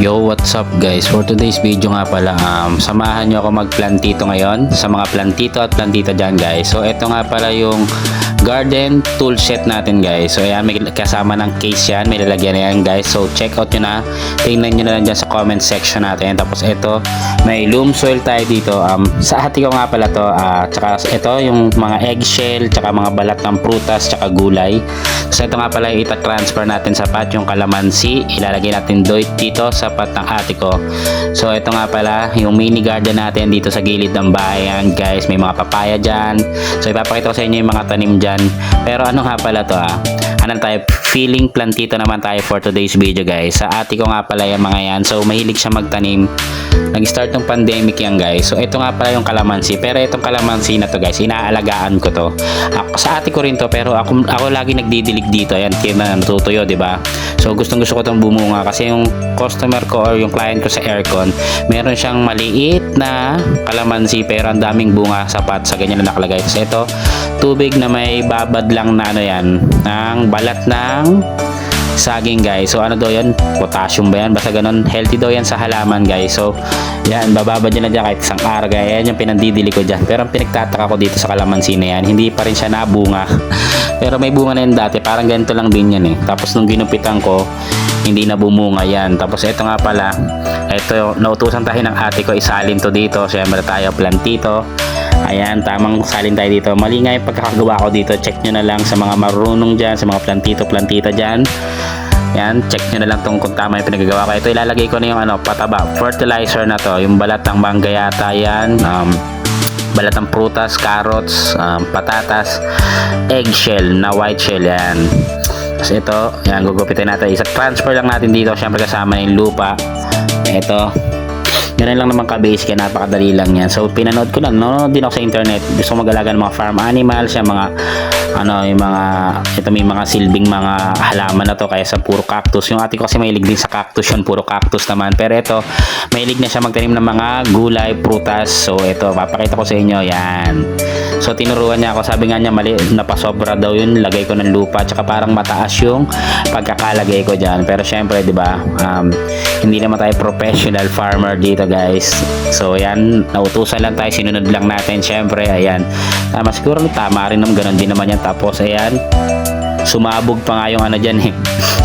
Yo, what's up guys? For today's video nga pala, samahan nyo ako magplantito ngayon sa mga plantito at plantita dyan guys. So ito nga pala yung garden tool set natin guys. So ayan, may kasama ng case yan, may lalagyan na yan guys. So check out nyo na, tingnan nyo na lang dyan sa comment section natin. Tapos ito, may loam soil tayo dito. Sa ate ko nga pala to, tsaka ito yung mga eggshell, tsaka mga balat ng prutas, tsaka gulay. So ito nga pala yung ita-transfer natin sa pot, yung kalamansi, ilalagay natin dito sa pot ng ate ko. So ito nga pala yung mini garden natin dito sa gilid ng bayan guys, may mga papaya dyan. So ipapakita ko sa inyo yung mga tanim dyan. Pero ano nga pala to ano tayo, feeling plantito naman tayo for today's video guys. Sa ate ko nga pala yung mga yan, so mahilig siya magtanim. Nag-start ng pandemic yan guys. So ito nga pala yung kalamansi, pero itong kalamansi na to guys, inaalagaan ko to. Sa ate ko rin to, pero ako lagi nagdidilig dito. Ayan, kaya natutuyo, di ba? So gusto ko tong bumunga kasi yung customer ko or yung client ko sa aircon, meron siyang maliit na kalamansi pero ang daming bunga sa pot, sa ganyan na nakalagay. So ito, tubig na may babad lang na ano yan, ng balat ng saging guys. So ano daw yan, potassium ba yan, basta ganun, healthy daw yan sa halaman guys. So yan, bababad yan na dyan kahit isang araw. Yan yung pinandidili ko dyan. Pero ang pinagtataka ko dito sa kalamansi na yan, hindi pa rin siya nabunga. Pero may bunga na yan dati, parang ganito lang din yan Tapos nung ginupitan ko, hindi na bumunga yan. Tapos ito nga pala, ito nautusan tayo ng ate ko, isalin to dito. Siyempre tayo plantito. Ayan, tamang salin tayo dito. Mali nga yung pagkakagawa ko dito. Check nyo na lang sa mga marunong dyan, sa mga plantita dyan. Yan, check nyo na lang kung tama yung pinagagawa ko. Ito ilalagay ko na yung pataba, fertilizer na to. Yung balat ng mangga yata yan. Balat ng prutas, carrots, patatas, eggshell na white shell yan. Tapos ito, yan, gugupitin natin. Isa-transfer lang natin dito. Siyempre kasama yung lupa. Ito, ganun lang naman ka-base, kaya napakadali lang yan. So pinanood ko lang, din ako sa internet. Gusto ko mag-alaga ng mga farm animals, yung mga ito may mga silbing mga halaman na to, kaya sa puro cactus. Yung ate ko kasi mahilig din sa cactus yun, puro cactus naman. Pero ito, mahilig na siya magtanim ng mga gulay, prutas. So ito, papakita ko sa inyo, yan. So tinuruan niya ako, sabi nga niya mali, napasobra daw yun, lagay ko ng lupa, tsaka parang mataas yung pagkakalagay ko dyan. Pero syempre, di ba, hindi naman tayo professional farmer dito guys. So yan, nautusan lang tayo, sinunod lang natin. Syempre, ayan, siguro tama rin naman, ganun din naman yan. Tapos ayan, sumabog pa nga yung dyan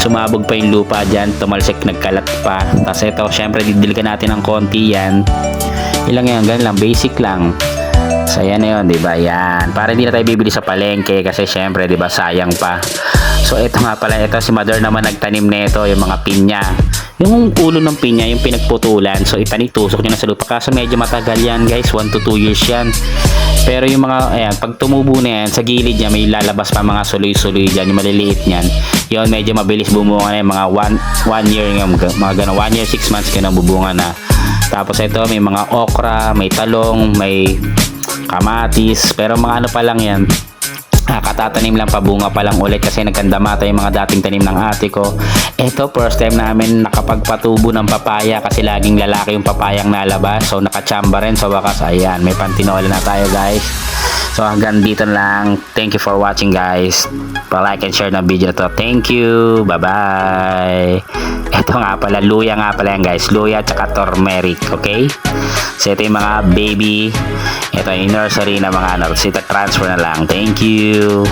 sumabog pa yung lupa dyan, tumalsik, nagkalat pa. Tapos ito, syempre didiligan natin ng konti yan. Ilang yan, ganun lang, basic lang. So yan na yun, diba? Yan, para hindi na tayo bibili sa palengke kasi syempre, diba, sayang pa. So ito nga pala, ito si mother naman nagtanim nito, yung mga pinya. Yung ulo ng pinya, yung pinagputulan. So tusok nyo na sa lupa. Kaso medyo matagal yan guys, 1 to 2 years yan. Pero yung mga, ayan, pag tumubo na yan, sa gilid niya may lalabas pa mga suloy-suloy dyan, yung maliliit niyan. Yun, medyo mabilis bumunga na yung mga 1 year, mga gano'n, 1 year, 6 months ka na bubunga na. Tapos ito, may mga okra, may talong, may kamatis, pero mga pa lang yan, katatanim lang, pabunga pa lang ulit kasi nagkandamata yung mga dating tanim ng ate ko. Ito, first time namin nakapagpatubo ng papaya kasi laging lalaki yung papayang nalabas. So nakachamba rin sa wakas. Ayan, may pantinola na tayo guys. So hanggang dito lang. Thank you for watching guys. Pa-like and share na video to. Thank you. Bye-bye. Ito nga pala, luya nga pala yan guys. Luya tsaka turmeric. Okay? So ito yung mga baby. Ito yung nursery na mga so ito transfer na lang. Thank you.